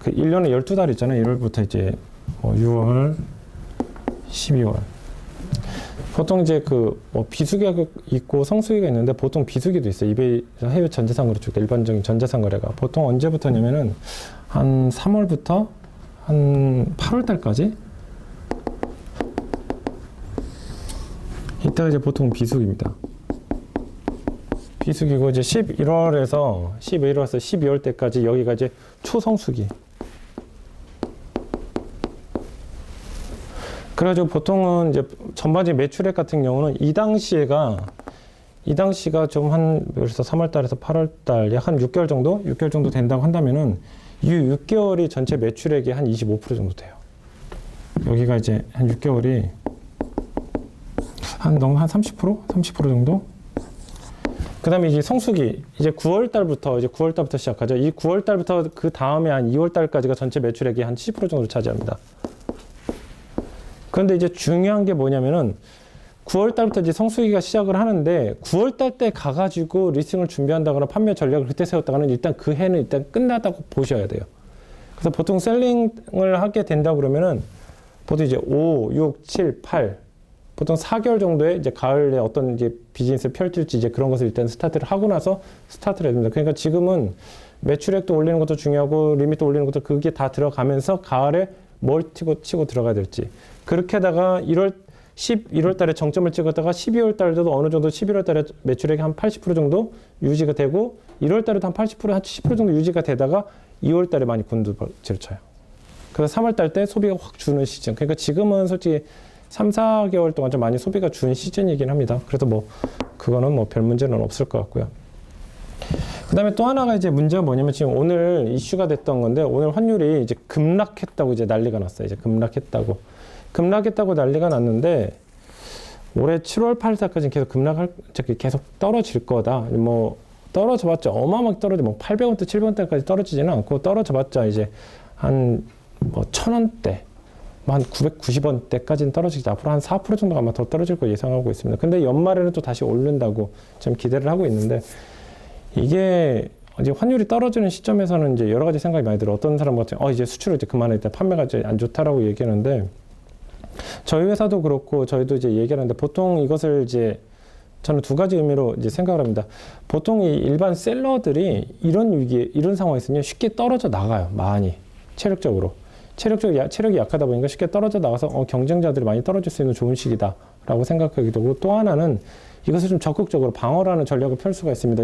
그 1년에 12달 있잖아요. 1월부터 이제 뭐 6월, 12월. 보통 이제 그 뭐 비수기가 있고 성수기가 있는데 보통 비수기도 있어요. 이베이 해외 전자상 거래 쪽 일반적인 전자상 거래가 보통 언제부터냐면은 한 3월부터 한 8월 달까지 이때가 이제 보통 비수기입니다. 비수기고 이제 11월에서 12월 때까지 여기가 이제 초성수기. 그래가지고 보통은 이제 전반적인 매출액 같은 경우는 이 당시가 좀 한, 그래서 3월 달에서 8월 달 약 한 6개월 정도 된다고 한다면은 이 6개월이 전체 매출액이 한 25% 정도 돼요. 여기가 이제 한 6개월이 한 30% 정도? 그 다음에 이제 성수기, 이제 9월 달부터 시작하죠. 이 9월 달부터 그 다음에 한 2월 달까지가 전체 매출액이 한 70% 정도 차지합니다. 그런데 이제 중요한 게 뭐냐면은 9월 달부터 이제 성수기가 시작을 하는데 9월 달 때 가가지고 리스팅을 준비한다거나 판매 전략을 그때 세웠다가는 일단 그 해는 일단 끝나다고 보셔야 돼요. 그래서 보통 셀링을 하게 된다 그러면은 보통 이제 5, 6, 7, 8 보통 4개월 정도에 이제 가을에 어떤 이제 비즈니스를 펼칠지 이제 그런 것을 일단 스타트를 하고 나서 스타트를 해야 됩니다. 그러니까 지금은 매출액도 올리는 것도 중요하고 리밋도 올리는 것도 그게 다 들어가면서 가을에 뭘 치고 들어가야 될지. 그렇게 하다가 11월 달에 정점을 찍었다가 12월 달에도 어느 정도 11월 달에 매출액이 한 80% 정도 유지가 되고 1월 달에도 한 80%, 한 70% 정도 유지가 되다가 2월 달에 많이 곤두박질을 쳐요. 그래서 3월 달 때 소비가 확 주는 시즌. 그러니까 지금은 솔직히 3, 4개월 동안 좀 많이 소비가 준 시즌이긴 합니다. 그래서 뭐 그거는 뭐 별 문제는 없을 것 같고요. 그 다음에 또 하나가 이제 문제가 뭐냐면 지금 오늘 이슈가 됐던 건데 오늘 환율이 이제 급락했다고 이제 난리가 났어요. 이제 급락했다고 난리가 났는데 올해 7월 8일까지는 계속 떨어질 거다. 뭐 떨어져봤자 어마어마하게 떨어져 뭐 800원대 700원대까지 떨어지지는 않고 떨어져봤자 이제 한 뭐 1000원대 한 990원대까지는 떨어지겠다. 앞으로 한 4% 정도가 아마 더 떨어질 거 예상하고 있습니다. 근데 연말에는 또 다시 오른다고 좀 기대를 하고 있는데 이게 이제 환율이 떨어지는 시점에서는 이제 여러 가지 생각이 많이 들어요. 어떤 사람 같은 이제 수출을 이제 그만했다. 판매가 이제 안 좋다라고 얘기하는데 저희 회사도 그렇고 저희도 이제 얘기하는데 보통 이것을 이제 저는 두 가지 의미로 이제 생각을 합니다. 보통 이 일반 셀러들이 이런 상황에서는 쉽게 떨어져 나가요. 많이. 체력이 약하다 보니까 쉽게 떨어져 나가서 경쟁자들이 많이 떨어질 수 있는 좋은 시기다라고 생각하기도 하고 또 하나는 이것을 좀 적극적으로 방어를 하는 전략을 펼 수가 있습니다.